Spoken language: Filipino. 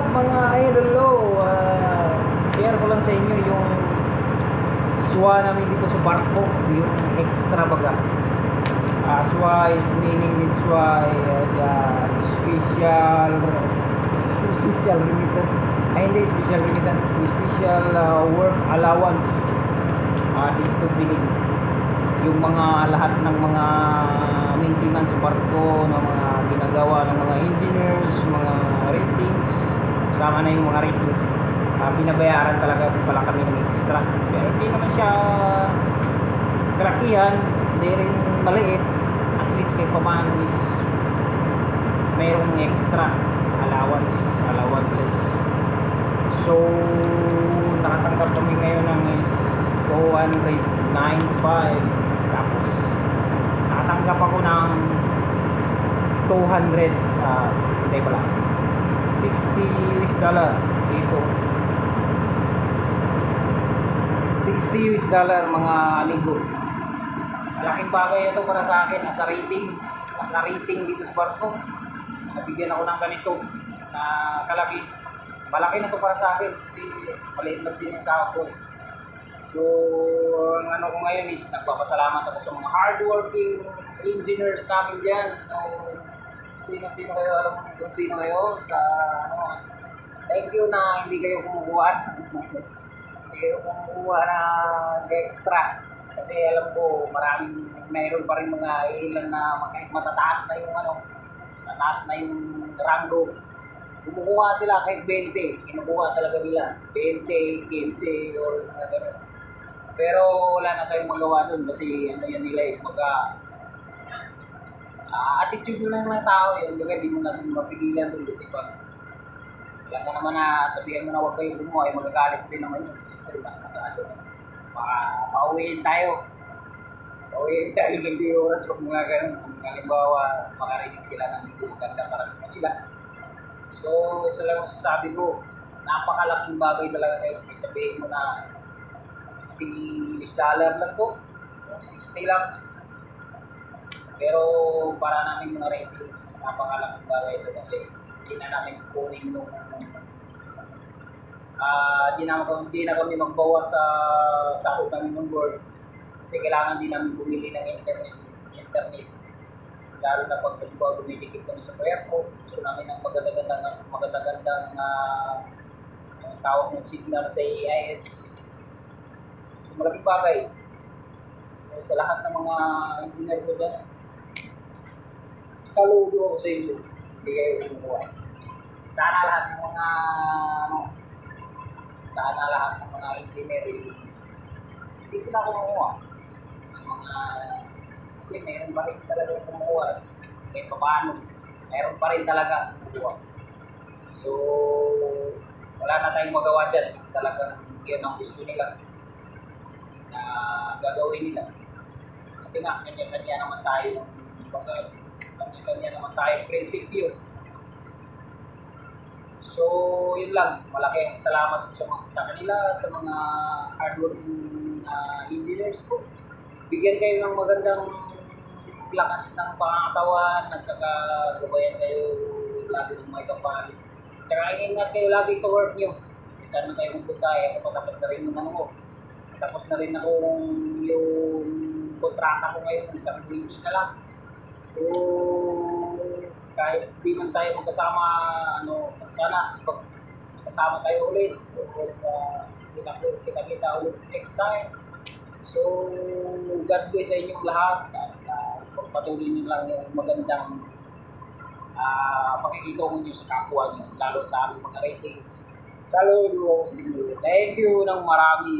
up mga idolo? Share ko lang sa inyo yung SWA namin dito sa barko, yung extra baga. SWA is meaning in SWA sa special remittance. Hindi special remittance, special work allowance. Dito binig yung mga lahat ng mga maintenance sa barko, ng mga ginagawa ng mga engineers, mga ratings, sama na yung mga ratings. Binabayaran talaga pala kami ng extra. Pero hindi naman siya kalakihan, hindi rin maliit. At least kahit paano is mayroong extra allowances. So, nakatanggap kami ngayon ng 295. Tapos, nakatanggap ako ng 200, hindi pala, $60 dito. $60 mga amigo. Malaking bagay ito para sa akin as a rating dito sa barko. Nabigyan ako ng ganito na kalaki. Malaki na ito para sa akin kasi maliit lang din yung sahod ko. So, ang ano ko ngayon is nagpapasalamat ako sa mga hardworking engineers namin dyan. Sino kayo, alam mo kung sino kayo sa ano. Thank you na hindi kayo kumukuha. Hindi kayo kumukuha ng extra. Kasi alam ko mayroon pa rin mga ilan na kahit matataas na yung rango. Kumukuha sila kahit 20. Kinukuha talaga nila. 20, 15, or mga ganun. Pero wala na tayong magawa dun kasi ano yan nila eh, attitude na lang ng tao yun, hindi mo natin mapigilan dun kasi pag wala ka naman na sabihan mo na huwag kayong gumawa, magagalit rin naman yun kasi mas mataas yun. Pauwiin tayo hindi oras pag mga ganun. Halimbawa, makarinig sila ng hindi maganda para sa kanila. So, isa lang sasabi ko, napakalaking bagay talaga guys. Sabihin mo na $60 lang to, 60 lang. Pero para namin mga ratings, napakalaking bagay ito kasi hindi na namin kunin nung hindi na kami magbawa sa sahod namin ng board kasi kailangan din namin bumili ng internet. Lalo na pag dumidikit kami sa proyekto, gusto namin ng magagandang tawag ng signal sa AIS. So malaking bagay. So sa lahat ng mga engineer ko dyan, saludo ako sa inyo. Hindi kayo kumukuha. Sana lahat ng mga engineer is hindi sila kumukuha. Kasi mayroon pa rin talaga kumukuha. Kahit paano, mayroon pa rin talaga kumukuha. So, wala na tayong magawa dyan. Talagang yun ang gusto nila na gagawin nila. Kasi nga, kanya-kanya naman tayo prinsipyo. So, yun lang. Malaking salamat sa kanila, sa mga hardworking engineers ko. Bigyan kayo ng magandang lakas ng pangatawan at saka gabayan kayo lagi ng may kapalit. At saka ingat kayo lagi sa work nyo. Saan na kayo magpunta ako patapos na rin yung tapos na rin ako yung kontrata ko ngayon, isang bridge na lang. So, kahit di man tayo magkasama, sana pag magkasama tayo ulit, kita ulit next time. So, God bless sa inyong lahat at pagpatuloy nyo lang yung magandang pakikitungan nyo sa kapwa nyo, lalo sa aming mga ratings. Saludo ako sa inyo. Thank you ng marami.